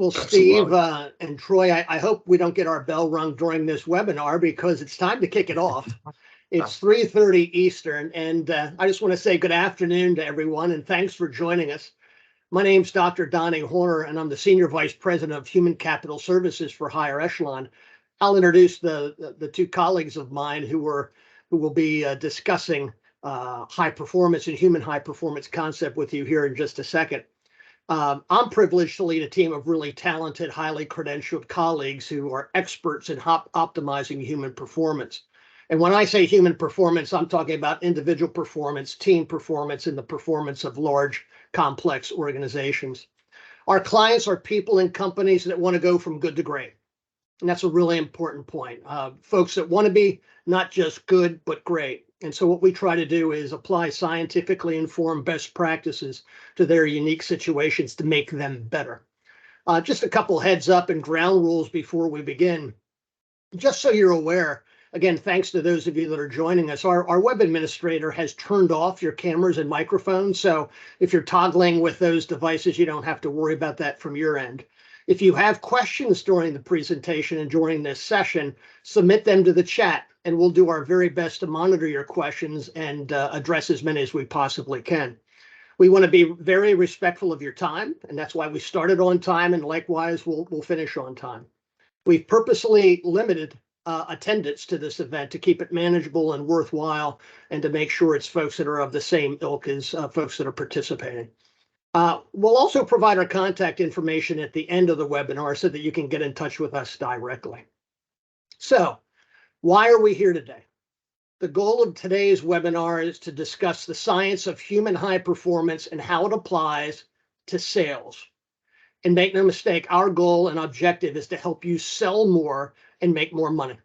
Well, Steve Absolutely. and Troy, I hope we don't get our bell rung during this webinar because it's time to kick it off. It's 3:30 Eastern, and I just want to say good afternoon to everyone, and thanks for joining us. My name's Dr. Donnie Horner, and I'm the Senior Vice President of Human Capital Services for HigherEchelon. I'll introduce the two colleagues of mine who will be discussing high performance and human high performance concept with you here in just a second. I'm privileged to lead a team of really talented, highly credentialed colleagues who are experts in optimizing human performance. And when I say human performance, I'm talking about individual performance, team performance, and the performance of large, complex organizations. Our clients are people and companies that want to go from good to great. And that's a really important point. Folks that want to be not just good, but great. And so what we try to do is apply scientifically informed best practices to their unique situations to make them better. Just a couple heads up and ground rules before we begin. Just so you're aware, again, thanks to those of you that are joining us, our web administrator has turned off your cameras and microphones. So if you're toggling with those devices, you don't have to worry about that from your end. If you have questions during the presentation and during this session, submit them to the chat, and we'll do our very best to monitor your questions and address as many as we possibly can. We want to be very respectful of your time, and that's why we started on time, and likewise, we'll finish on time. We've purposely limited attendance to this event to keep it manageable and worthwhile, and to make sure it's folks that are of the same ilk as folks that are participating. We'll also provide our contact information at the end of the webinar so that you can get in touch with us directly. So, why are we here today? The goal of today's webinar is to discuss the science of human high performance and how it applies to sales. And make no mistake, our goal and objective is to help you sell more and make more money.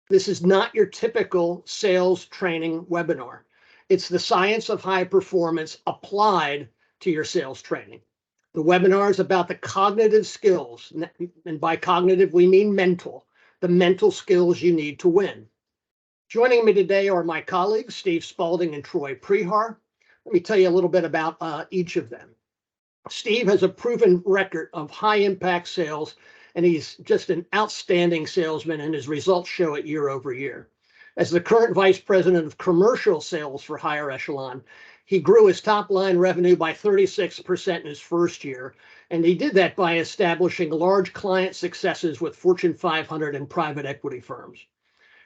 This is not your typical sales training webinar. It's the science of high performance applied to your sales training. The webinar is about the cognitive skills, and by cognitive, we mean mental, the mental skills you need to win. Joining me today are my colleagues, Steve Spaulding and Troy Prehar. Let me tell you a little bit about each of them. Steve has a proven record of high impact sales, and he's just an outstanding salesman, and his results show it year over year. As the current vice president of commercial sales for HigherEchelon, he grew his top line revenue by 36% in his first year, and he did that by establishing large client successes with Fortune 500 and private equity firms.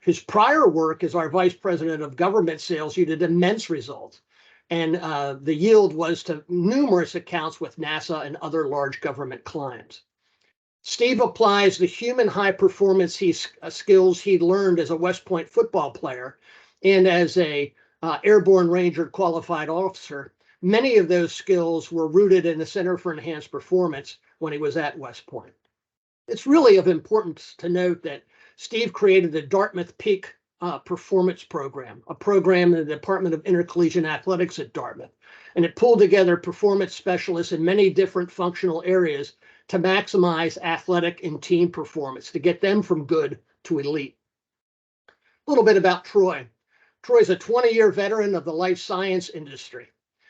His prior work as our vice president of government sales yielded immense results, and the yield was to numerous accounts with NASA and other large government clients. Steve applies the human high performance skills he learned as a West Point football player and as a Airborne Ranger qualified officer. Many of those skills were rooted in the Center for Enhanced Performance when he was at West Point. It's really of importance to note that Steve created the Dartmouth Peak Performance Program, a program in the Department of Intercollegiate Athletics at Dartmouth. And it pulled together performance specialists in many different functional areas to maximize athletic and team performance, to get them from good to elite. A little bit about Troy. Troy's a 20-year veteran of the life science industry,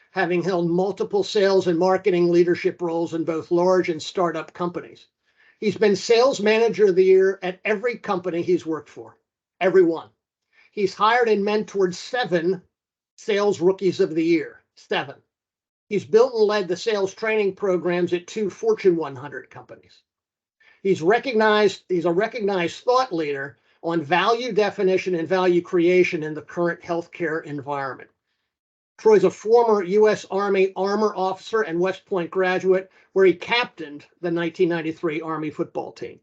having held multiple sales and marketing leadership roles in both large and startup companies. He's been sales manager of the year at every company he's worked for, every one. He's hired and mentored 7 sales rookies of the year, 7. He's built and led the sales training programs at 2 Fortune 100 companies. He's a recognized thought leader on value definition and value creation in the current healthcare environment. Troy's a former U.S. Army Armor Officer and West Point graduate, where he captained the 1993 Army football team.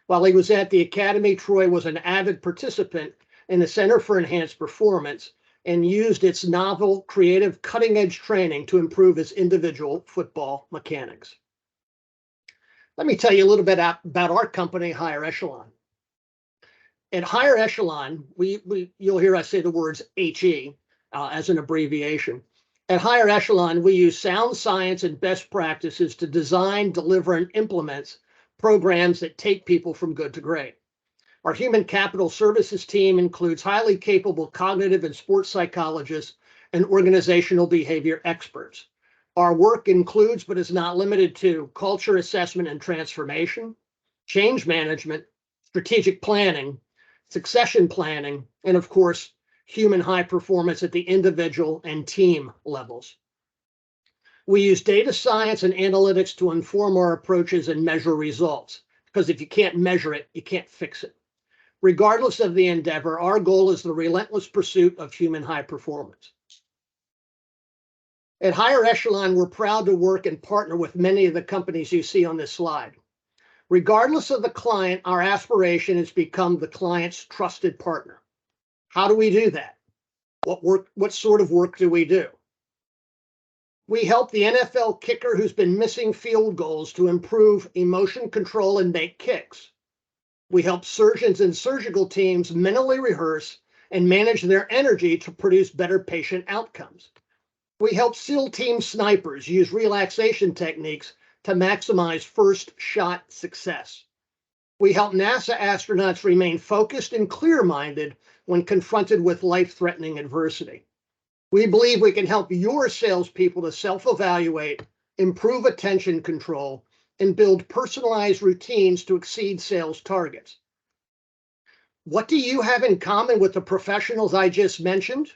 While he was at the academy, Troy was an avid participant in the Center for Enhanced Performance and used its novel, creative, cutting-edge training to improve his individual football mechanics. Let me tell you a little bit about our company, HigherEchelon. At HigherEchelon, you'll hear us say the words HE as an abbreviation. At HigherEchelon, we use sound science and best practices to design, deliver, and implement programs that take people from good to great. Our human capital services team includes highly capable cognitive and sports psychologists and organizational behavior experts. Our work includes, but is not limited to, culture assessment and transformation, change management, strategic planning, succession planning, and of course, human high performance at the individual and team levels. We use data science and analytics to inform our approaches and measure results, because if you can't measure it, you can't fix it. Regardless of the endeavor, our goal is the relentless pursuit of human high performance. At HigherEchelon, we're proud to work and partner with many of the companies you see on this slide. Regardless of the client, our aspiration is to become the client's trusted partner. How do we do that? What sort of work do we do? We help the NFL kicker who's been missing field goals to improve emotion control and make kicks. We help surgeons and surgical teams mentally rehearse and manage their energy to produce better patient outcomes. We help SEAL team snipers use relaxation techniques to maximize first shot success. We help NASA astronauts remain focused and clear-minded when confronted with life-threatening adversity. We believe we can help your salespeople to self-evaluate, improve attention control, and build personalized routines to exceed sales targets. What do you have in common with the professionals I just mentioned?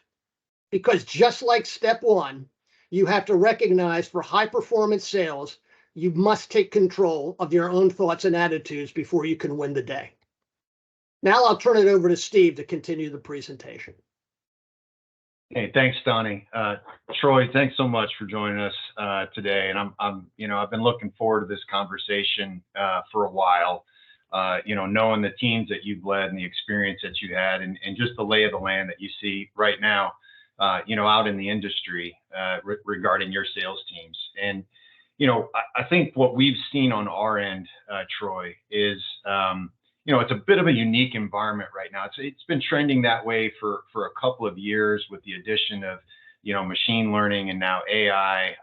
Because just like step one, you have to recognize for high-performance sales, you must take control of your own thoughts and attitudes before you can win the day. Now I'll turn it over to Steve to continue the presentation. Hey, thanks, Donnie. Troy, thanks so much for joining us today. And I've been looking forward to this conversation for a while. Knowing the teams that you've led and the experience that you had, and just the lay of the land that you see right now, out in the industry regarding your sales teams. And I think what we've seen on our end, Troy, is it's a bit of a unique environment right now. It's been trending that way for a couple of years with the addition of, machine learning and now AI,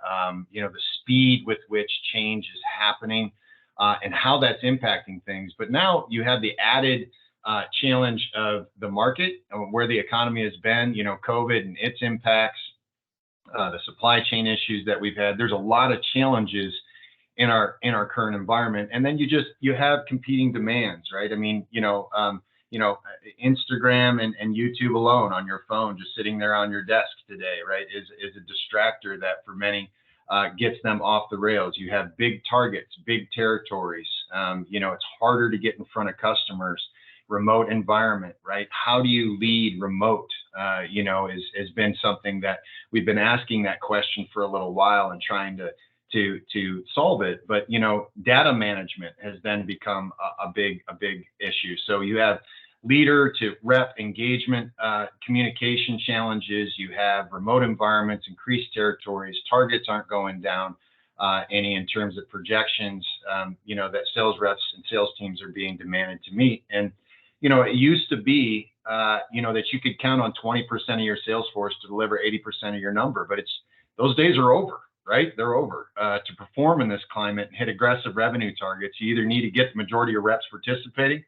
the speed with which change is happening and how that's impacting things. But now you have the added challenge of the market, where the economy has been, COVID and its impacts, the supply chain issues that we've had. There's a lot of challenges in our current environment, and then you have competing demands, right? I mean, Instagram and YouTube alone on your phone, just sitting there on your desk today, right, is a distractor that for many gets them off the rails. You have big targets, big territories. It's harder to get in front of customers. Remote environment, right? How do you lead remote? Has been something that we've been asking that question for a little while and trying to solve it. But data management has then become a big issue. So you have leader to rep engagement, communication challenges. You have remote environments, increased territories, targets aren't going down any in terms of projections. That sales reps and sales teams are being demanded to meet. And it used to be that you could count on 20% of your sales force to deliver 80% of your number, but those days are over. Right? They're over. To perform in this climate and hit aggressive revenue targets, you either need to get the majority of your reps participating,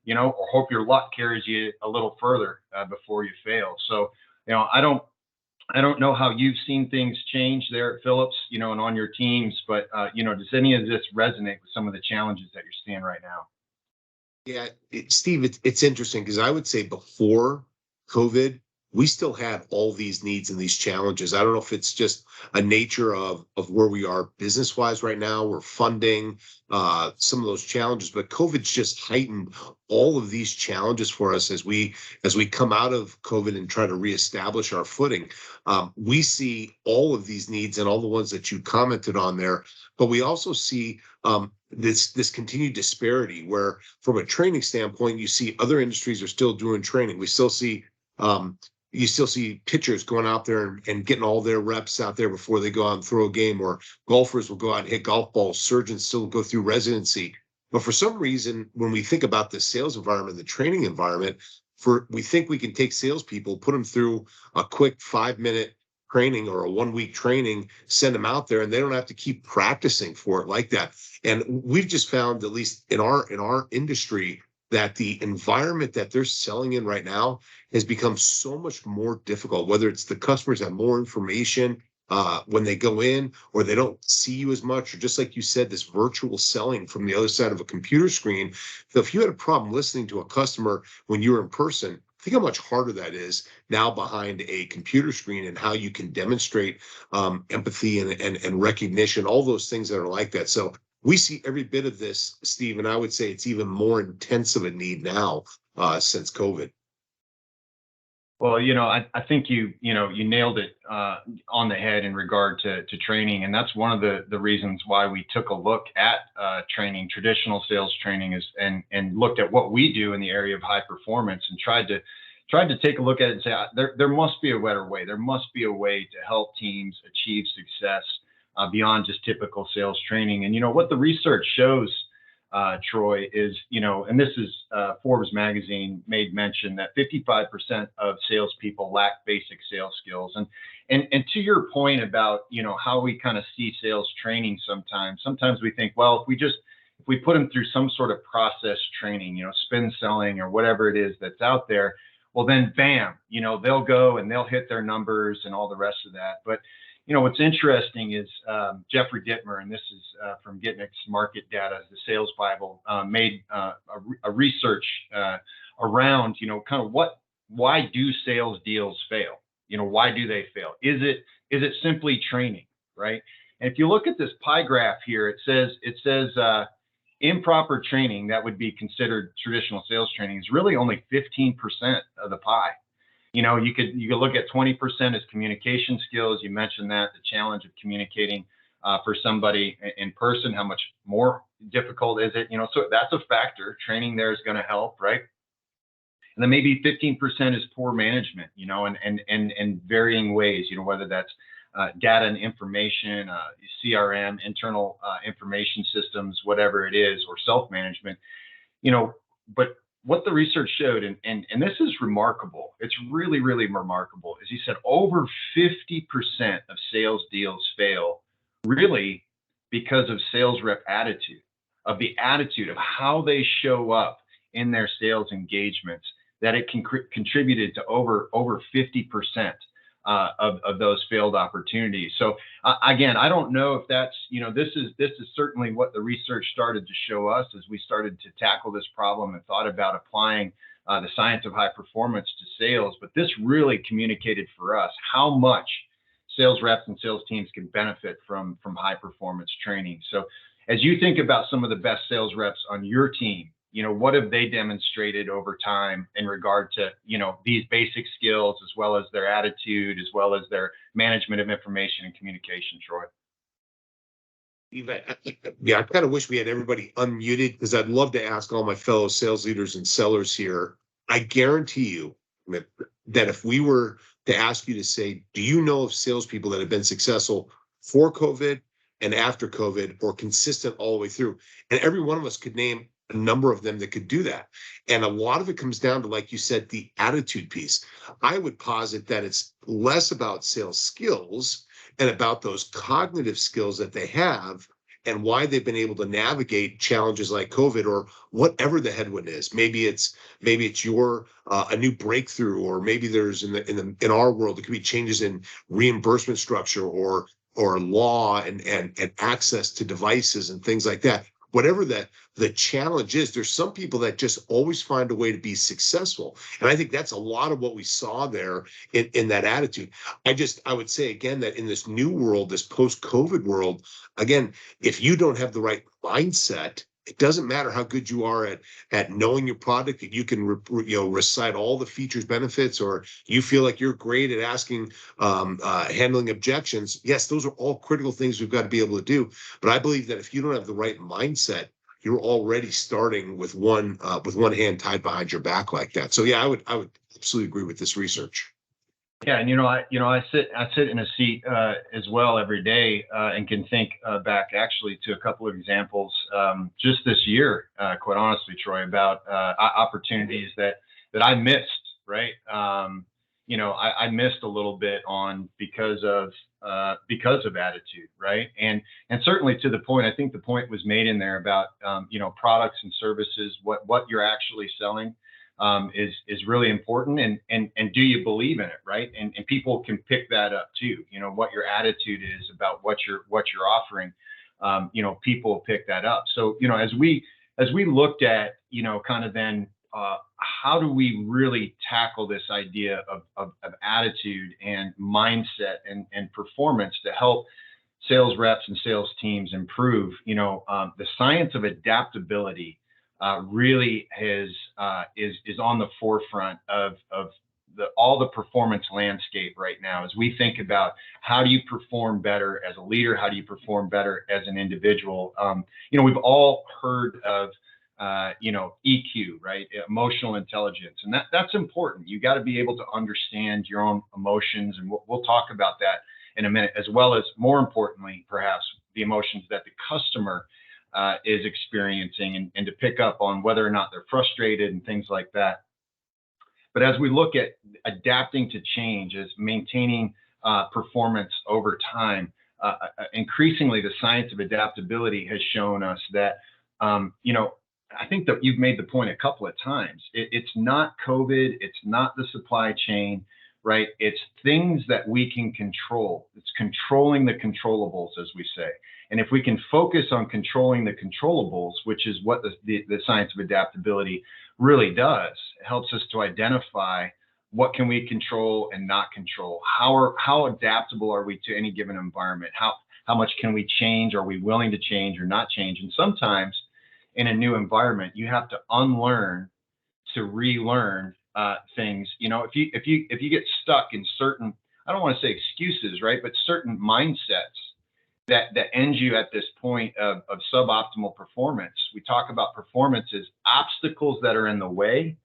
or hope your luck carries you a little further before you fail. So, I don't know how you've seen things change there at Philips, and on your teams, but does any of this resonate with some of the challenges that you're seeing right now? Yeah, Steve, it's interesting because I would say before COVID, we still had all these needs and these challenges. I don't know if it's just a nature of where we are business wise right now. We're funding some of those challenges, but COVID's just heightened all of these challenges for us as we come out of COVID and try to reestablish our footing. We see all of these needs and all the ones that you commented on there, but we also see this continued disparity where, from a training standpoint, you see other industries are still doing training. We still see you still see pitchers going out there and getting all their reps out there before they go out and throw a game, or golfers will go out and hit golf balls. Surgeons still go through residency. But for some reason, when we think about the sales environment, the training environment, we think we can take salespeople, put them through a quick 5-minute training or a 1-week training, send them out there, and they don't have to keep practicing for it like that. And we've just found, at least in our industry, that the environment that they're selling in right now has become so much more difficult, whether it's the customers have more information, when they go in, or they don't see you as much, or just like you said, this virtual selling from the other side of a computer screen. So if you had a problem listening to a customer when you were in person, think how much harder that is now behind a computer screen, and how you can demonstrate empathy and recognition, all those things that are like that. So we see every bit of this, Steve, and I would say it's even more intense of a need now since COVID. Well, I think you nailed it on the head in regard to training, and that's one of the reasons why we took a look at training, traditional sales training, and looked at what we do in the area of high performance, and tried to take a look at it and say there must be a better way. There must be a way to help teams achieve success beyond just typical sales training. And what the research shows, Troy, is, and this is Forbes magazine made mention that 55% of salespeople lack basic sales skills. And to your point about, how we kind of see sales training sometimes we think, well, if we put them through some sort of process training, spin selling or whatever it is that's out there, well, then bam, they'll go and they'll hit their numbers and all the rest of that. But what's interesting is Jeffrey Dittmer, and this is from Gitnick's Market Data, the Sales Bible, made a research around, kind of why do sales deals fail? Why do they fail? Is it simply training, right? And if you look at this pie graph here, it says improper training, that would be considered traditional sales training, is really only 15% of the pie. You could look at 20% as communication skills. You mentioned that, the challenge of communicating for somebody in person, how much more difficult is it? So that's a factor. Training there is going to help, right? And then maybe 15% is poor management, and varying ways, whether that's data and information, CRM, internal information systems, whatever it is, or self-management, but what the research showed, and this is remarkable, it's really, really remarkable, is he said over 50% of sales deals fail really because of sales rep attitude, of the attitude of how they show up in their sales engagements, that it contributed to over 50% of those failed opportunities. So again, I don't know if that's, this is certainly what the research started to show us as we started to tackle this problem and thought about applying the science of high performance to sales. But this really communicated for us how much sales reps and sales teams can benefit from high performance training. So as you think about some of the best sales reps on your team, what have they demonstrated over time in regard to, these basic skills, as well as their attitude, as well as their management of information and communication, Troy? Yeah, I kind of wish we had everybody unmuted, because I'd love to ask all my fellow sales leaders and sellers here. I guarantee you that if we were to ask you to say, do you know of salespeople that have been successful for COVID and after COVID, or consistent all the way through? And every one of us could name a number of them that could do that. And a lot of it comes down to, like you said, the attitude piece. I would posit that it's less about sales skills and about those cognitive skills that they have, and why they've been able to navigate challenges like COVID, or whatever the headwind is. Maybe it's your a new breakthrough, or maybe there's in our world, it could be changes in reimbursement structure, or law and access to devices and things like that. Whatever the challenge is, there's some people that just always find a way to be successful. And I think that's a lot of what we saw there in that attitude. I would say again that in this new world, this post-COVID world, again, if you don't have the right mindset, it doesn't matter how good you are at knowing your product, that you can recite all the features, benefits, or you feel like you're great at asking, handling objections. Yes, those are all critical things we've got to be able to do. But I believe that if you don't have the right mindset, you're already starting with one hand tied behind your back like that. So yeah, I would absolutely agree with this research. Yeah, and I sit in a seat as well every day, and can think back actually to a couple of examples just this year, quite honestly, Troy, about opportunities that I missed. Right, I missed a little bit on because of attitude, right, and certainly to the point. I think the point was made in there about products and services, what you're actually selling. is really important. And do you believe in it, right? And people can pick that up too. You know, what your attitude is about what you're offering. You know, people pick that up. So, you know, as we looked at, you know, kind of then how do we really tackle this idea of attitude and mindset and performance to help sales reps and sales teams improve? You know, the science of adaptability really is on the forefront of all the performance landscape right now, as we think about how do you perform better as a leader, how do you perform better as an individual. You know, we've all heard of you know, EQ, right? Emotional intelligence. And that's important. You got to be able to understand your own emotions. And we'll talk about that in a minute, as well as, more importantly, perhaps, the emotions that the customer is experiencing, and to pick up on whether or not they're frustrated and things like that. But as we look at adapting to change, as maintaining performance over time, increasingly the science of adaptability has shown us that, you know, I think that you've made the point a couple of times. It's not COVID, it's not the supply chain, right? It's things that we can control. It's controlling the controllables, as we say. And if we can focus on controlling the controllables, which is what the science of adaptability really does, it helps us to identify what can we control and not control. How adaptable are we to any given environment? How much can we change? Are we willing to change or not change? And sometimes in a new environment, you have to unlearn to relearn things. You know, if you get stuck in certain, I don't want to say excuses, right, but certain mindsets that end you at this point of suboptimal performance. We talk about performance as obstacles that are in the way,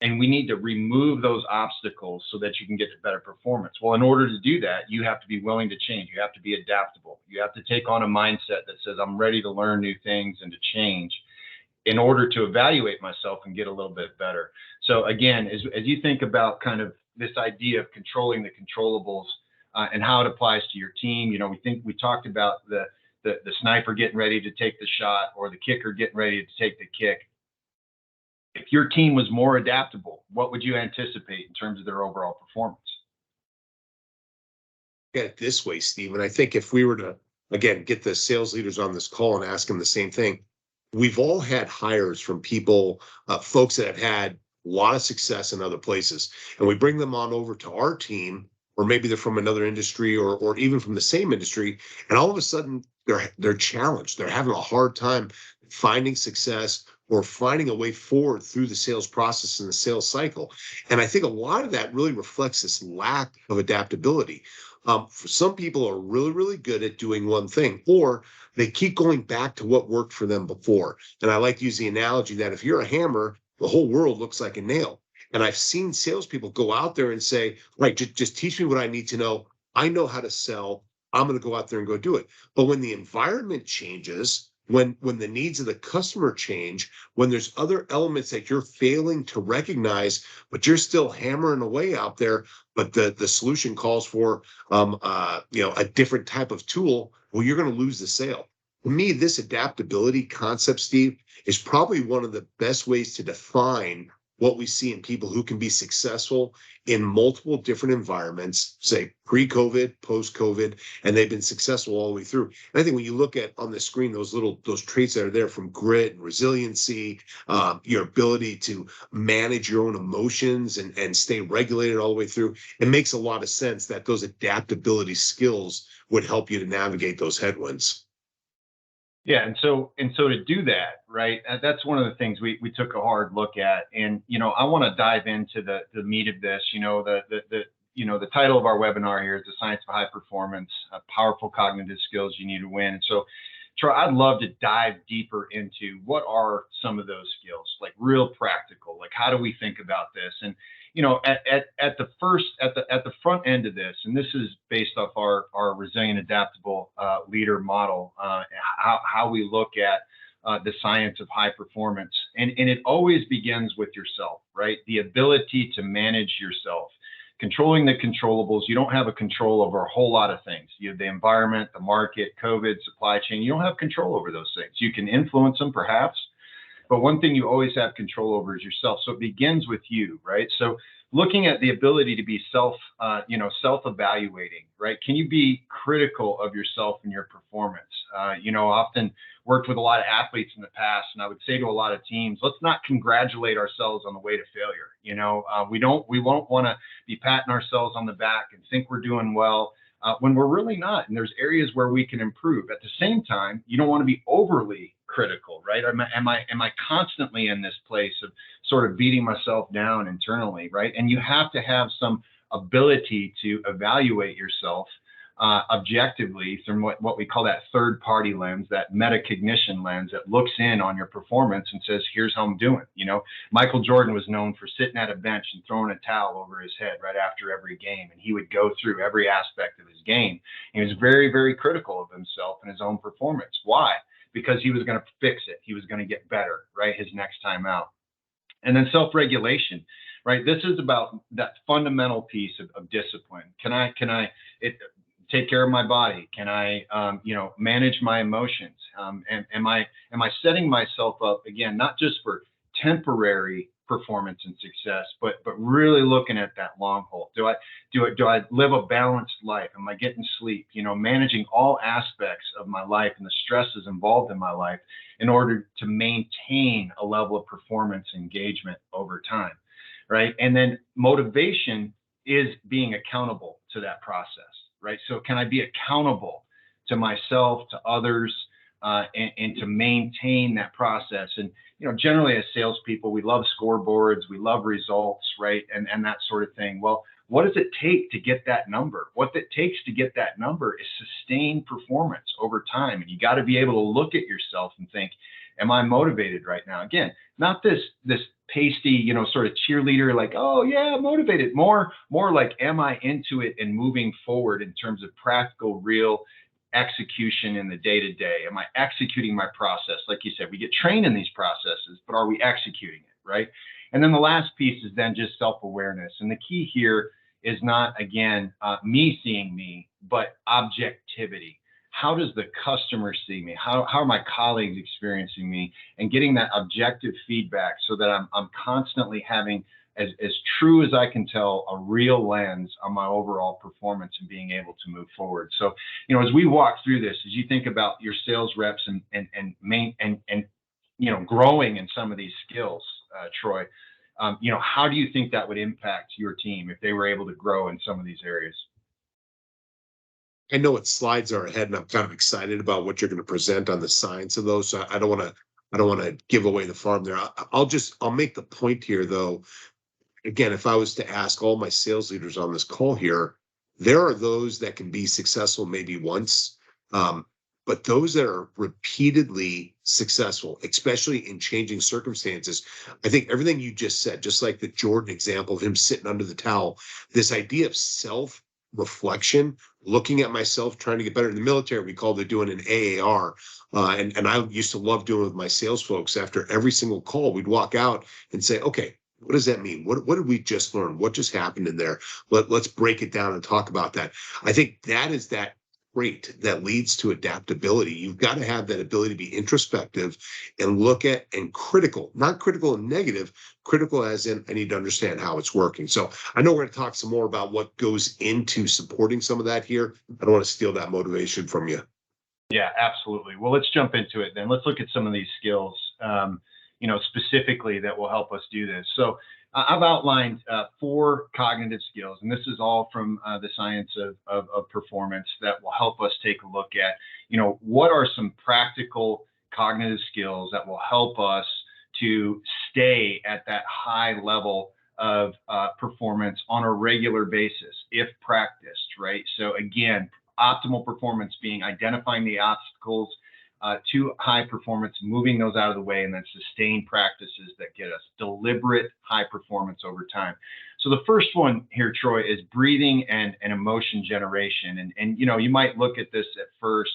and we need to remove those obstacles so that you can get to better performance. Well, in order to do that, you have to be willing to change. You have to be adaptable. You have to take on a mindset that says, I'm ready to learn new things and to change in order to evaluate myself and get a little bit better. So again, as you think about kind of this idea of controlling the controllables and how it applies to your team, you know, we talked about the sniper getting ready to take the shot, or the kicker getting ready to take the kick. If your team was more adaptable, what would you anticipate in terms of their overall performance? Get it this way, Steve. And I think if we were to, again, get the sales leaders on this call and ask them the same thing, we've all had hires from people, folks that have had a lot of success in other places, and we bring them on over to our team, or maybe they're from another industry, or even from the same industry, and all of a sudden they're challenged. They're having a hard time finding success or finding a way forward through the sales process and the sales cycle. And I think a lot of that really reflects this lack of adaptability. For some people are really, really good at doing one thing, or they keep going back to what worked for them before. And I like to use the analogy that if you're a hammer, the whole world looks like a nail. And I've seen salespeople go out there and say, right, just teach me what I need to know. I know how to sell. I'm going to go out there and go do it. But when the environment changes, when the needs of the customer change, when there's other elements that you're failing to recognize, but you're still hammering away out there, but the solution calls for a different type of tool, well, you're going to lose the sale. To me, this adaptability concept, Steve, is probably one of the best ways to define what we see in people who can be successful in multiple different environments, say pre-COVID, post-COVID, and they've been successful all the way through. And I think when you look at on the screen, those traits that are there, from grit and resiliency, your ability to manage your own emotions and stay regulated all the way through, it makes a lot of sense that those adaptability skills would help you to navigate those headwinds. Yeah, and so to do that, right? That's one of the things we took a hard look at, and I want to dive into the meat of this. The title of our webinar here is The Science of High Performance: Powerful Cognitive Skills You Need to Win. And so, Troy, I'd love to dive deeper into what are some of those skills, like real practical, like how do we think about this? And at the front end of this, and this is based off our resilient, adaptable leader model, how we look at the science of high performance, and it always begins with yourself, right? The ability to manage yourself, controlling the controllables. You don't have a control over a whole lot of things. You have the environment, the market, COVID, supply chain. You don't have control over those things. You can influence them, perhaps, but one thing you always have control over is yourself. So it begins with you, right? So looking at the ability to be self-evaluating, right? Can you be critical of yourself and your performance? Often worked with a lot of athletes in the past, and I would say to a lot of teams, let's not congratulate ourselves on the way to failure. We won't want to be patting ourselves on the back and think we're doing well when we're really not. And there's areas where we can improve. At the same time, you don't want to be overly critical, right? Am I constantly in this place of sort of beating myself down internally, right? And you have to have some ability to evaluate yourself objectively from what we call that third party lens, that metacognition lens that looks in on your performance and says, here's how I'm doing. Michael Jordan was known for sitting at a bench and throwing a towel over his head right after every game. And he would go through every aspect of his game. He was very, very critical of himself and his own performance. Why? Because he was going to fix it. He was going to get better, right? His next time out. And then self-regulation, right? This is about that fundamental piece of discipline. Can I take care of my body? Can I, manage my emotions? And am I setting myself up again, not just for temporary performance and success, but really looking at that long haul? Do I live a balanced life? Am I getting sleep? Managing all aspects of my life and the stresses involved in my life in order to maintain a level of performance engagement over time, right? And then motivation is being accountable to that process, right? So can I be accountable to myself, to others, and to maintain that process? And generally as salespeople, we love scoreboards, we love results, right? And that sort of thing. Well, what does it take to get that number? What it takes to get that number is sustained performance over time. And you got to be able to look at yourself and think, am I motivated right now? Again, not this pasty, sort of cheerleader, like, oh yeah, motivated. More like, am I into it and moving forward in terms of practical, real execution in the day-to-day? Am I executing my process? Like you said, we get trained in these processes, but are we executing it, right? And then the last piece is then just self-awareness. And the key here is not, again, me seeing me, but objectivity. How does the customer see me? How are my colleagues experiencing me? And getting that objective feedback so that I'm constantly having, as true as I can tell, a real lens on my overall performance and being able to move forward. So, as we walk through this, as you think about your sales reps and growing in some of these skills, Troy, how do you think that would impact your team if they were able to grow in some of these areas? I know what slides are ahead, and I'm kind of excited about what you're going to present on the science of those. So I don't want to give away the farm there. I'll make the point here, though. Again, if I was to ask all my sales leaders on this call here, there are those that can be successful maybe once, but those that are repeatedly successful, especially in changing circumstances, I think everything you just said, just like the Jordan example of him sitting under the towel, this idea of self-reflection, looking at myself, trying to get better. In the military, we called it doing an AAR. And I used to love doing it with my sales folks. After every single call, we'd walk out and say, okay, what does that mean? What did we just learn? What just happened in there? Let's break it down and talk about that. I think that is that trait that leads to adaptability. You've got to have that ability to be introspective and look at and critical, not critical and negative, critical as in I need to understand how it's working. So I know we're going to talk some more about what goes into supporting some of that here. I don't want to steal that motivation from you. Yeah, absolutely. Well, let's jump into it then. Let's look at some of these skills, specifically that will help us do this. So I've outlined 4 cognitive skills, and this is all from the science of performance that will help us take a look at, what are some practical cognitive skills that will help us to stay at that high level of performance on a regular basis, if practiced, right? So again, optimal performance being identifying the obstacles to high performance, moving those out of the way, and then sustained practices that get us deliberate high performance over time. So the first one here, Troy, is breathing and emotion generation. And you might look at this at first,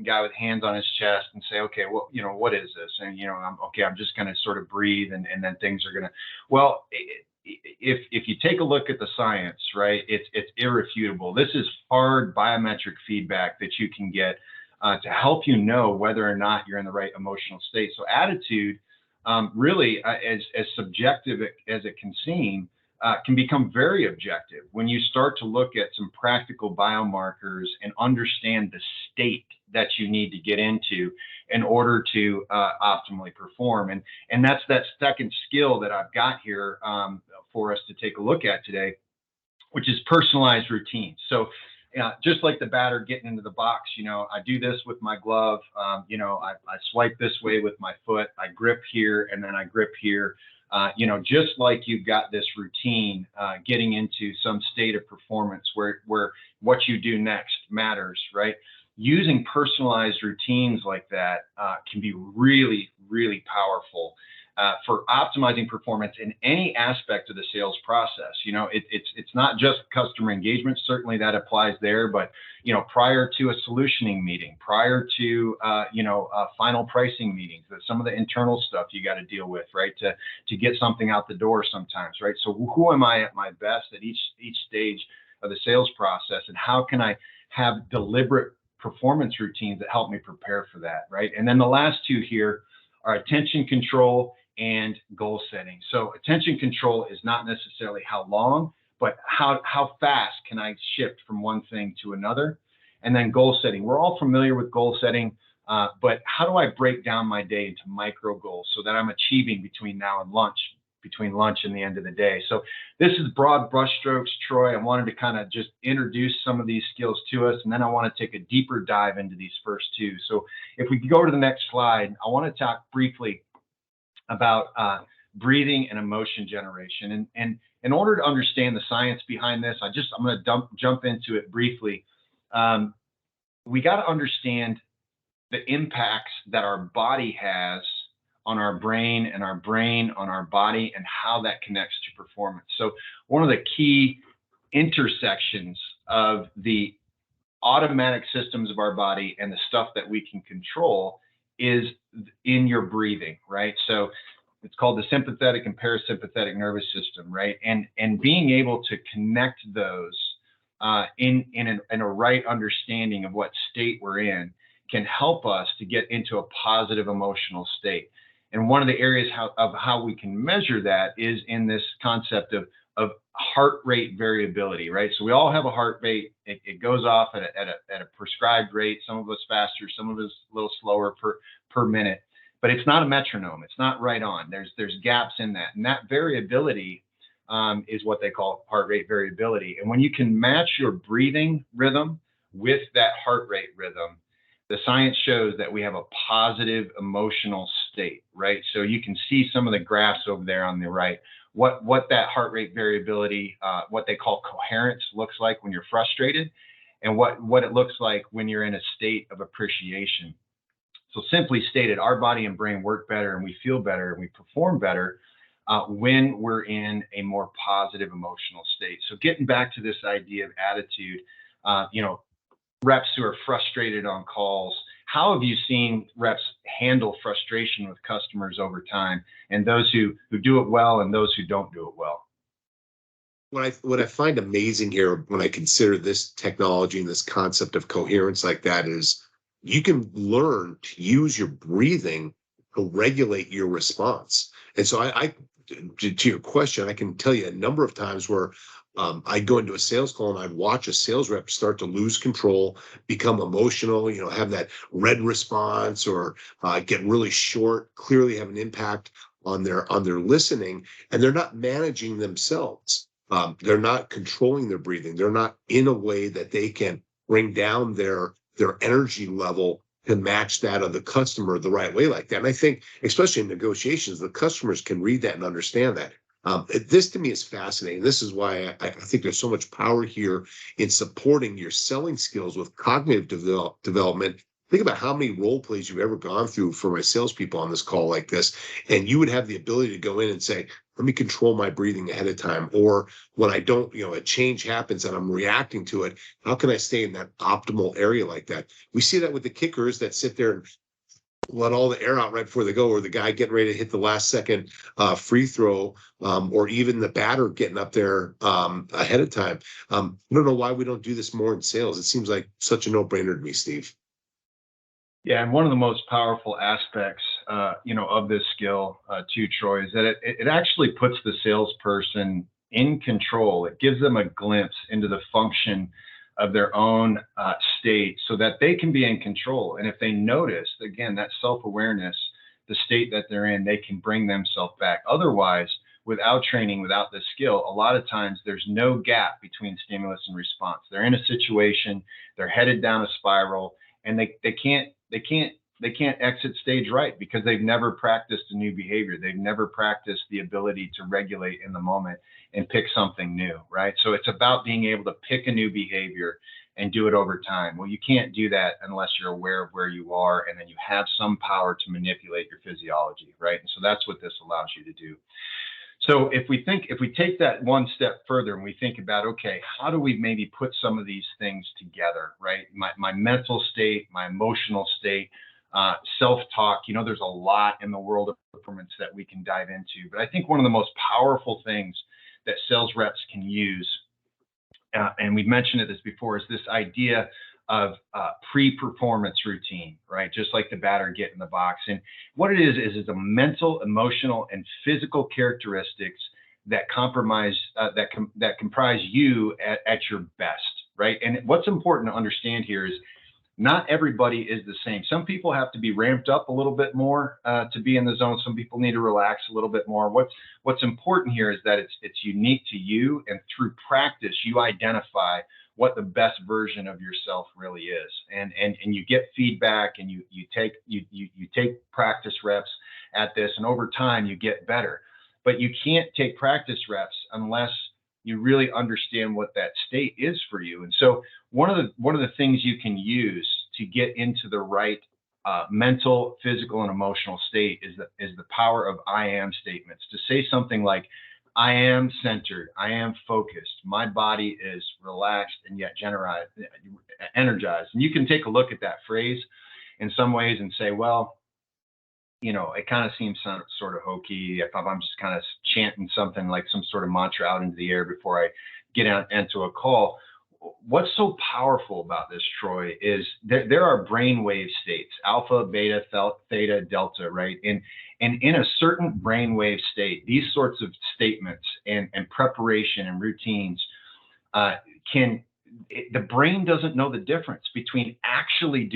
guy with hands on his chest and say, okay, well, what is this? And, I'm just going to sort of breathe and then things are going to, well, if you take a look at the science, right, it's irrefutable. This is hard biometric feedback that you can get to help you know whether or not you're in the right emotional state. So attitude, really, as subjective as it can seem, can become very objective when you start to look at some practical biomarkers and understand the state that you need to get into in order to optimally perform. And that's that second skill that I've got here for us to take a look at today, which is personalized routines. So just like the batter getting into the box, I do this with my glove. I swipe this way with my foot. I grip here and then I grip here. Just like you've got this routine, getting into some state of performance where what you do next matters, right? Using personalized routines like that can be really, really powerful for optimizing performance in any aspect of the sales process. It's not just customer engagement. Certainly that applies there, but prior to a solutioning meeting, prior to final pricing meetings, some of the internal stuff you got to deal with, right, to get something out the door sometimes, right? So who am I at my best at each stage of the sales process, and how can I have deliberate performance routines that help me prepare for that, right? And then the last two here are attention control and goal setting. So attention control is not necessarily how long, but how fast can I shift from one thing to another? And then goal setting. We're all familiar with goal setting, but how do I break down my day into micro goals so that I'm achieving between now and lunch, between lunch and the end of the day? So this is broad brushstrokes, Troy. I wanted to kind of just introduce some of these skills to us, and then I want to take a deeper dive into these first two. So if we go to the next slide, I want to talk briefly about breathing and emotion generation. And in order to understand the science behind this, I'm going to jump into it briefly. We got to understand the impacts that our body has on our brain and our brain on our body and how that connects to performance. So one of the key intersections of the automatic systems of our body and the stuff that we can control is in your breathing, right? So it's called the sympathetic and parasympathetic nervous system, right? And being able to connect those in a right understanding of what state we're in can help us to get into a positive emotional state. And one of the areas of how we can measure that is in this concept of heart rate variability, right? So we all have a heart rate. It goes off at a prescribed rate. Some of us faster, some of us a little slower per minute. But it's not a metronome. It's not right on. There's gaps in that, and that variability is what they call heart rate variability. And when you can match your breathing rhythm with that heart rate rhythm, the science shows that we have a positive emotional state, right? So you can see some of the graphs over there on the right. What that heart rate variability, what they call coherence, looks like when you're frustrated, and what it looks like when you're in a state of appreciation. So simply stated, our body and brain work better, and we feel better, and we perform better when we're in a more positive emotional state. So getting back to this idea of attitude, reps who are frustrated on calls, how have you seen reps handle frustration with customers over time, and those who do it well and those who don't do it well? What I find amazing here when I consider this technology and this concept of coherence like that is you can learn to use your breathing to regulate your response. And so I to your question, I can tell you a number of times where I'd go into a sales call and I'd watch a sales rep start to lose control, become emotional, have that red response, or get really short, clearly have an impact on their listening, and they're not managing themselves. They're not controlling their breathing. They're not in a way that they can bring down their energy level to match that of the customer the right way like that. And I think, especially in negotiations, the customers can read that and understand that. This to me is fascinating. This is why I think there's so much power here in supporting your selling skills with cognitive development. Think about how many role plays you've ever gone through for my salespeople on this call like this, and you would have the ability to go in and say, let me control my breathing ahead of time. Or when I don't, a change happens and I'm reacting to it, how can I stay in that optimal area like that? We see that with the kickers that sit there and let all the air out right before they go, or the guy getting ready to hit the last second free throw, or even the batter getting up there ahead of time. I don't know why we don't do this more in sales. It seems like such a no-brainer to me, Steve. Yeah, and one of the most powerful aspects, of this skill, too, Troy, is that it actually puts the salesperson in control. It gives them a glimpse into the function of their own state, so that they can be in control. And if they notice, again, that self-awareness, the state that they're in, they can bring themselves back. Otherwise, without training, without this skill, a lot of times there's no gap between stimulus and response. They're in a situation, they're headed down a spiral, and they can't exit stage right, because they've never practiced a new behavior. They've never practiced the ability to regulate in the moment and pick something new, right? So it's about being able to pick a new behavior and do it over time. Well, you can't do that unless you're aware of where you are, and then you have some power to manipulate your physiology, right? And so that's what this allows you to do. So if we take that one step further and we think about, okay, how do we maybe put some of these things together, right? My mental state, my emotional state, self-talk, there's a lot in the world of performance that we can dive into. But I think one of the most powerful things that sales reps can use, and we've mentioned this before, is this idea of pre-performance routine, right? Just like the batter get in the box. And what it is a mental, emotional, and physical characteristics that comprise you at your best, right? And what's important to understand here is not everybody is the same. Some people have to be ramped up a little bit more to be in the zone. Some people need to relax a little bit more. What's important here is that it's unique to you, and through practice, you identify what the best version of yourself really is, and you get feedback, and you take practice reps at this, and over time you get better. But you can't take practice reps unless you really understand what that state is for you. And so one of the things you can use to get into the right mental, physical, and emotional state is the power of I am statements. To say something like, I am centered, I am focused, my body is relaxed and yet energized. And you can take a look at that phrase in some ways and say, well, it kind of seems sort of hokey if I'm just kind of chanting something like some sort of mantra out into the air before I get out into a call. What's so powerful about this, Troy, is there are brainwave states, alpha, beta, theta, delta, right? And in a certain brainwave state, these sorts of statements and preparation and routines the brain doesn't know the difference between actually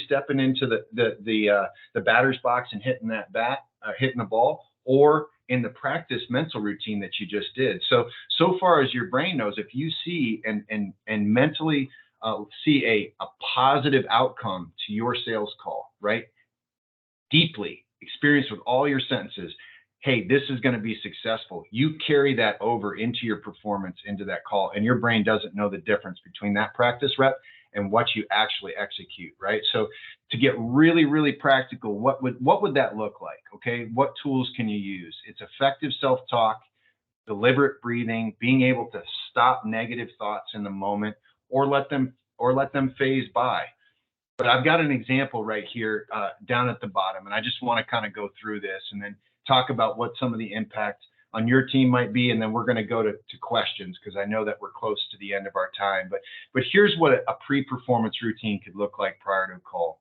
stepping into the batter's box and hitting that bat, hitting the ball, or in the practice mental routine that you just did. So far as your brain knows, if you see and mentally see a positive outcome to your sales call, right? Deeply experienced with all your senses, hey, this is going to be successful. You carry that over into your performance, into that call, and your brain doesn't know the difference between that practice rep and what you actually execute, right? So to get really, really practical, what would that look like? Okay, what tools can you use? It's effective self-talk, deliberate breathing, being able to stop negative thoughts in the moment, or let them phase by. But I've got an example right here down at the bottom, and I just want to kind of go through this and then talk about what some of the impact on your team might be, and then we're going to go to questions, because I know that we're close to the end of our time. But here's what a pre-performance routine could look like prior to a call.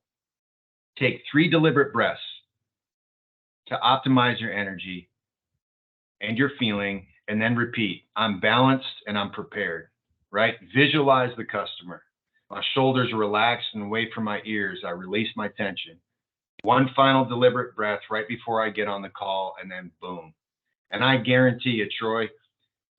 Take 3 deliberate breaths to optimize your energy and your feeling, and then repeat, I'm balanced and I'm prepared, right? Visualize the customer. My shoulders are relaxed and away from my ears. I release my tension. One final deliberate breath right before I get on the call, and then boom. And I guarantee you, Troy,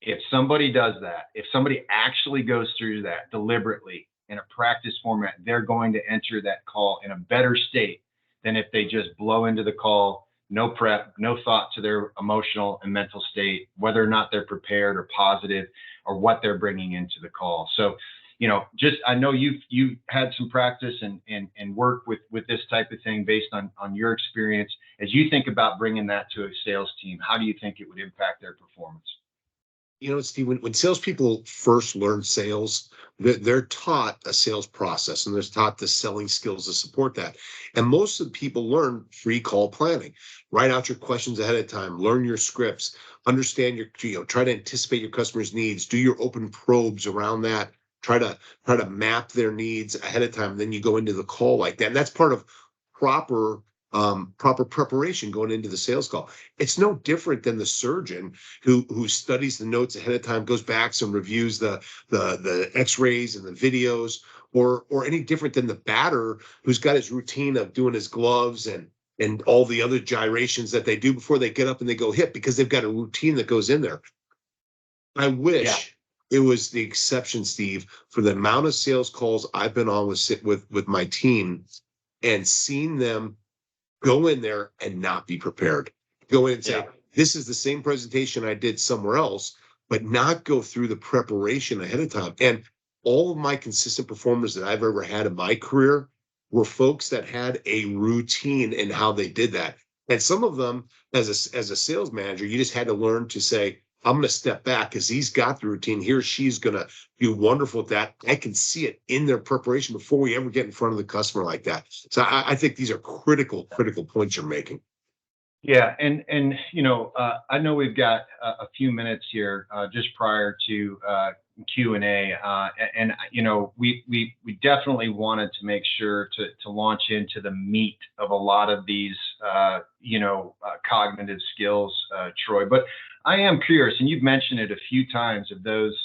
if somebody does that, if somebody actually goes through that deliberately in a practice format, they're going to enter that call in a better state than if they just blow into the call, no prep, no thought to their emotional and mental state, whether or not they're prepared or positive or what they're bringing into the call. So, I know you've had some practice and work with this type of thing based on your experience. As you think about bringing that to a sales team, how do you think it would impact their performance? Steve, when salespeople first learn sales, they're taught a sales process, and they're taught the selling skills to support that. And most of the people learn pre-call planning. Write out your questions ahead of time, learn your scripts, understand try to anticipate your customer's needs, do your open probes around that. try to map their needs ahead of time. Then you go into the call like that. And that's part of proper proper preparation going into the sales call. It's no different than the surgeon who studies the notes ahead of time, goes back and reviews the x-rays and the videos, or any different than the batter who's got his routine of doing his gloves and all the other gyrations that they do before they get up and they go hit, because they've got a routine that goes in there. I wish it was the exception, Steve, for the amount of sales calls I've been on with my team and seen them go in there and not be prepared. Go in and say, this is the same presentation I did somewhere else, but not go through the preparation ahead of time. And all of my consistent performers that I've ever had in my career were folks that had a routine in how they did that. And some of them, as a sales manager, you just had to learn to say, I'm going to step back because he's got the routine. He or she's going to do wonderful at that. I can see it in their preparation before we ever get in front of the customer like that. So I think these are critical points you're making. Yeah, and I know we've got a few minutes here just prior to Q&A, and we definitely wanted to make sure to launch into the meat of a lot of these cognitive skills, Troy. But I am curious, and you've mentioned it a few times, of those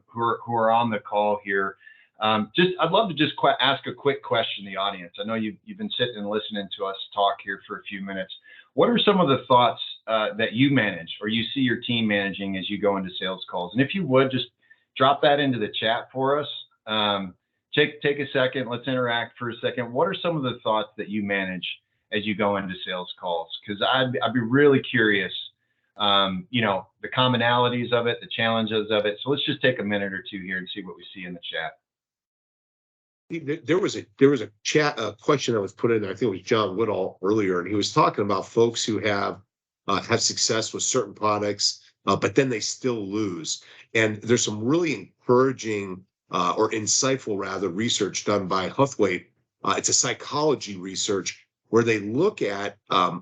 who are on the call here. I'd love to just ask a quick question to the audience. I know you've been sitting and listening to us talk here for a few minutes. What are some of the thoughts that you manage or you see your team managing as you go into sales calls? And if you would, just drop that into the chat for us. Take a second. Let's interact for a second. What are some of the thoughts that you manage as you go into sales calls? Because I'd be really curious, the commonalities of it, the challenges of it. So let's just take a minute or two here and see what we see in the chat. There was a chat question that was put in there. I think it was John Woodall earlier, and he was talking about folks who have success with certain products, but then they still lose. And there's some really encouraging or insightful, rather, research done by Huthwaite. It's a psychology research where they look at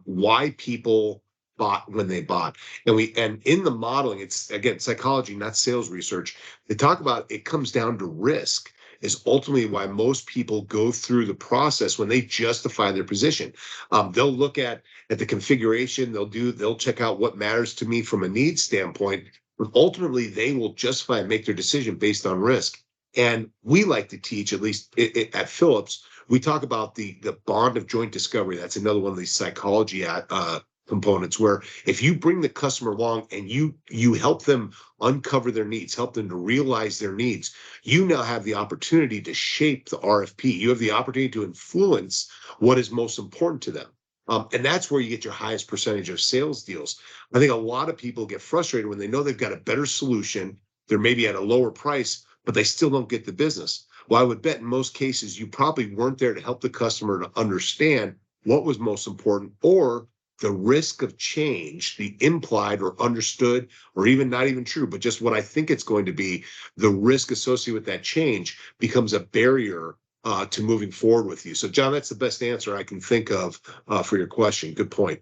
why people bought when they bought. And in the modeling, it's, again, psychology, not sales research. They talk about it comes down to risk is ultimately why most people go through the process when they justify their position. They'll look at the configuration, they'll check out what matters to me from a needs standpoint, but ultimately they will justify and make their decision based on risk. And we like to teach, at least at Philips, we talk about the bond of joint discovery. That's another one of these psychology components, where if you bring the customer along and you help them uncover their needs, help them to realize their needs, you now have the opportunity to shape the RFP. You have the opportunity to influence what is most important to them. And that's where you get your highest percentage of sales deals. I think a lot of people get frustrated when they know they've got a better solution. They're maybe at a lower price, but they still don't get the business. Well, I would bet in most cases, you probably weren't there to help the customer to understand what was most important, or the risk of change, the implied or understood, or even not even true, but just what I think it's going to be, the risk associated with that change becomes a barrier to moving forward with you. So, John, that's the best answer I can think of for your question. Good point.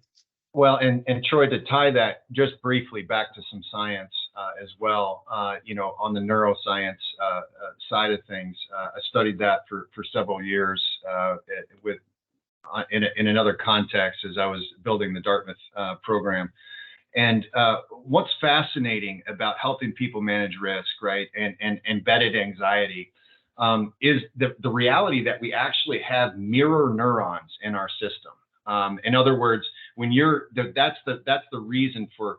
Well, and Troy, to tie that just briefly back to some science as well, on the neuroscience side of things, I studied that for several years in another context as I was building the Dartmouth program. And what's fascinating about helping people manage risk, right, and embedded anxiety is the reality that we actually have mirror neurons in our system. In other words, when that's the reason for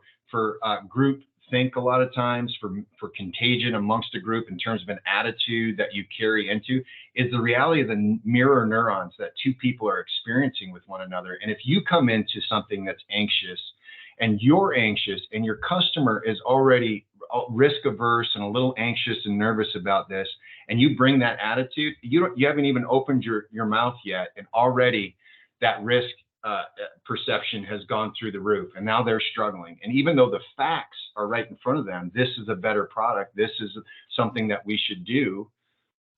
group think a lot of times, for contagion amongst a group in terms of an attitude that you carry into, is the reality of the mirror neurons that two people are experiencing with one another. And if you come into something that's anxious, and you're anxious, and your customer is already risk averse and a little anxious and nervous about this, and you bring that attitude, you haven't even opened your mouth yet, and already that risk perception has gone through the roof, and now they're struggling. And even though the facts are right in front of them, this is a better product, this is something that we should do,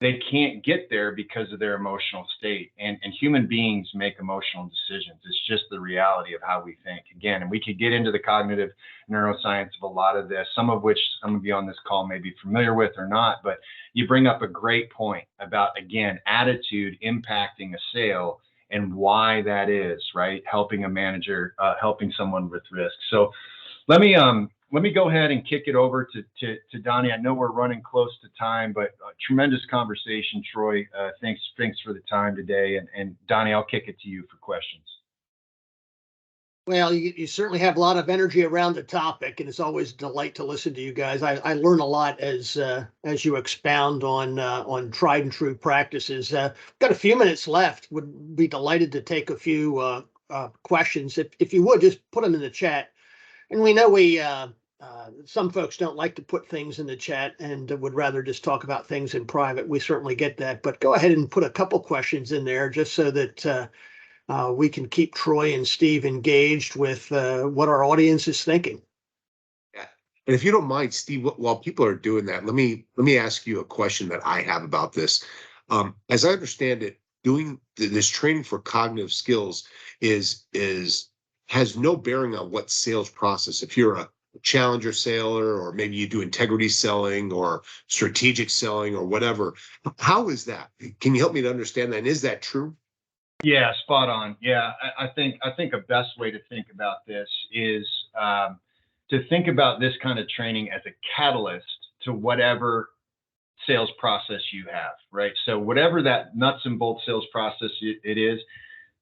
they can't get there because of their emotional state. And human beings make emotional decisions. It's just the reality of how we think. Again, and we could get into the cognitive neuroscience of a lot of this, some of which some of you on this call may be familiar with or not, but you bring up a great point about, again, attitude impacting a sale and why that is, right? Helping a manager, helping someone with risk. So let me go ahead and kick it over to Donnie. I know we're running close to time, but tremendous conversation, Troy. Thanks for the time today. And Donnie, I'll kick it to you for questions. Well, you certainly have a lot of energy around the topic, and it's always a delight to listen to you guys. I learn a lot as you expound on tried and true practices. Got a few minutes left. Would be delighted to take a few questions. If you would, just put them in the chat. And we know some folks don't like to put things in the chat and would rather just talk about things in private. We certainly get that, but go ahead and put a couple questions in there just so that we can keep Troy and Steve engaged with what our audience is thinking. Yeah. And if you don't mind, Steve, while people are doing that, let me ask you a question that I have about this. As I understand it, doing this training for cognitive skills has no bearing on what sales process. If you're a challenger seller, or maybe you do integrity selling or strategic selling or whatever, how is that? Can you help me to understand that? And is that true? Yeah, spot on. Yeah, I think a best way to think about this is to think about this kind of training as a catalyst to whatever sales process you have, right? So whatever that nuts and bolts sales process it is,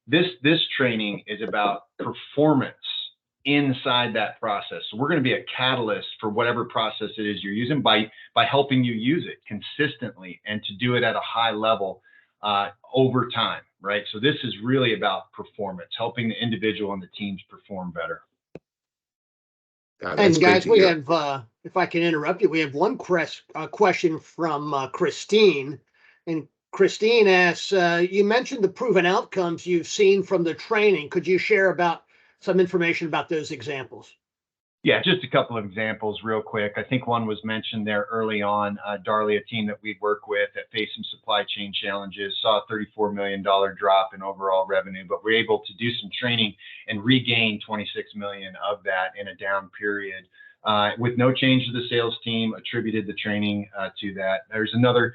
this training is about performance inside that process. So we're going to be a catalyst for whatever process it is you're using by helping you use it consistently and to do it at a high level over time, right? So this is really about performance, helping the individual and the teams perform better. And guys, we have, if I can interrupt you, we have one question from Christine. And Christine asks, you mentioned the proven outcomes you've seen from the training. Could you share about some information about those examples? Yeah, just a couple of examples real quick. I think one was mentioned there early on. Darley, a team that we work with that faced some supply chain challenges, saw a $34 million drop in overall revenue, but we're able to do some training and regain 26 million of that in a down period with no change to the sales team, attributed the training to that. There's another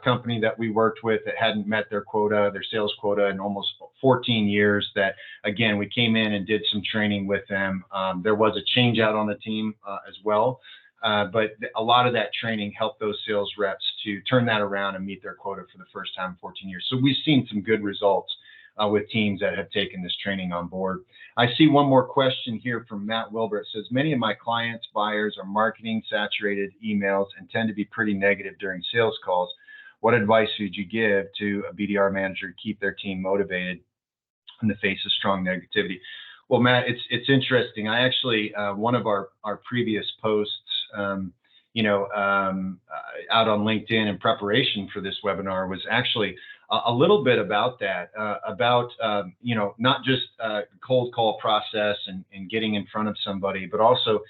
company that we worked with that hadn't met their sales quota in almost 14 years, that again, we came in and did some training with them. There was a change out on the team as well, but a lot of that training helped those sales reps to turn that around and meet their quota for the first time in 14 years. So we've seen some good results with teams that have taken this training on board. I see one more question here from Matt Wilbur. It says, many of my clients' buyers are marketing saturated emails and tend to be pretty negative during sales calls. What advice would you give to a BDR manager to keep their team motivated in the face of strong negativity? Well, Matt, it's interesting. I actually, one of our previous posts, out on LinkedIn in preparation for this webinar was actually a little bit about that, not just cold call process and getting in front of somebody, but also,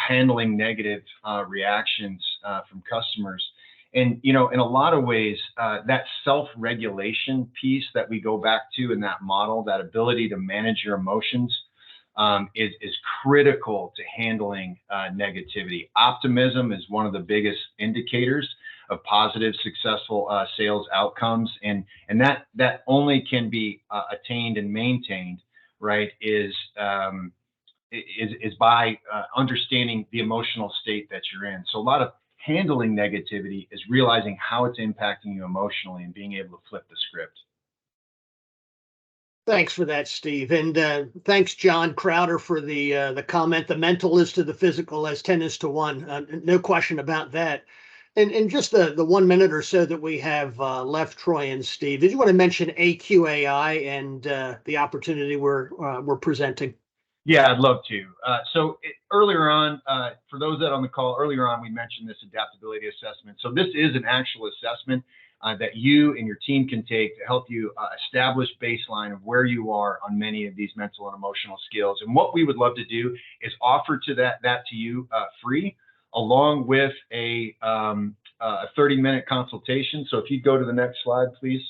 handling negative reactions from customers. And, in a lot of ways, that self-regulation piece that we go back to in that model, that ability to manage your emotions, is critical to handling negativity. Optimism is one of the biggest indicators of positive, successful sales outcomes, and that only can be attained and maintained, right? Is by understanding the emotional state that you're in. So a lot of handling negativity is realizing how it's impacting you emotionally and being able to flip the script. Thanks for that, Steve. And thanks, John Crowder, for the comment. The mental is to the physical as 10 is to 1. No question about that. And just the 1 minute or so that we have left, Troy and Steve, did you want to mention AQAI and the opportunity we're presenting? Yeah, I'd love to. Earlier on, for those that on the call, earlier on, we mentioned this adaptability assessment. So this is an actual assessment that you and your team can take to help you establish baseline of where you are on many of these mental and emotional skills. And what we would love to do is offer that to you free, along with a a 30-minute consultation. So if you go to the next slide, please.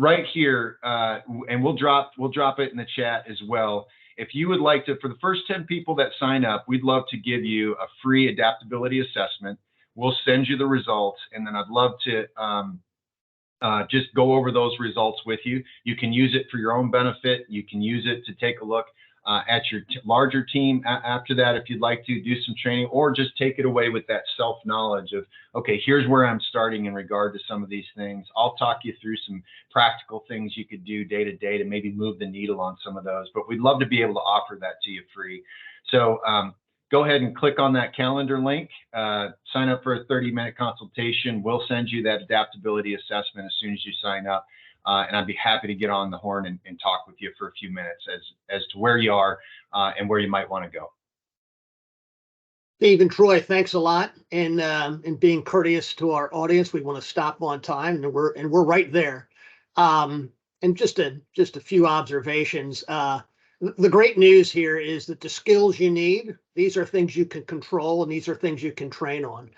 Right here, and we'll drop it in the chat as well. If you would like to, for the first 10 people that sign up, we'd love to give you a free adaptability assessment. We'll send you the results, and then I'd love to just go over those results with you. You can use it for your own benefit. You can use it to take a look at your larger team after that, if you'd like to do some training, or just take it away with that self-knowledge of, okay, here's where I'm starting in regard to some of these things. I'll talk you through some practical things you could do day to day to maybe move the needle on some of those, but we'd love to be able to offer that to you free. So go ahead and click on that calendar link, sign up for a 30-minute consultation. We'll send you that adaptability assessment as soon as you sign up. And I'd be happy to get on the horn and talk with you for a few minutes as to where you are and where you might want to go. Steve and Troy, thanks a lot, and being courteous to our audience. We want to stop on time, and we're right there. And just a few observations. The great news here is that the skills you need, these are things you can control, and these are things you can train on.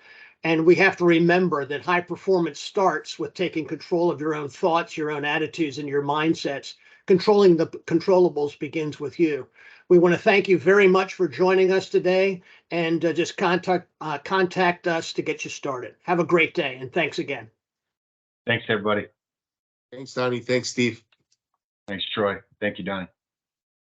And we have to remember that high performance starts with taking control of your own thoughts, your own attitudes, and your mindsets. Controlling the controllables begins with you. We want to thank you very much for joining us today, and just contact us to get you started. Have a great day, and thanks again. Thanks, everybody. Thanks, Donnie. Thanks, Steve. Thanks, Troy. Thank you, Donnie.